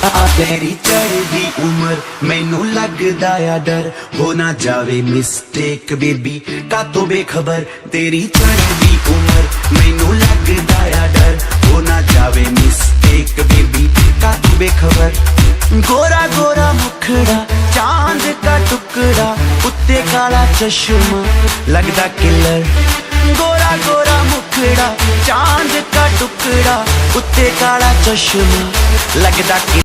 तेरी चढ़दी उम्र मैनू लगदा आ डर हो ना जावे मिस्टेक बेबी का तो बेखबर तेरी चढ़दी उम्र मैनू लगदा आ डर हो ना जावे मिस्टेक बेबी का तो बेखबर गोरा गोरा मुखड़ा चांद का टुकड़ा उत्ते काला चश्मा लगदा किलर गोरा गोरा मुखड़ा चांद का टुकड़ा उत्ते काला चश्मा लगदा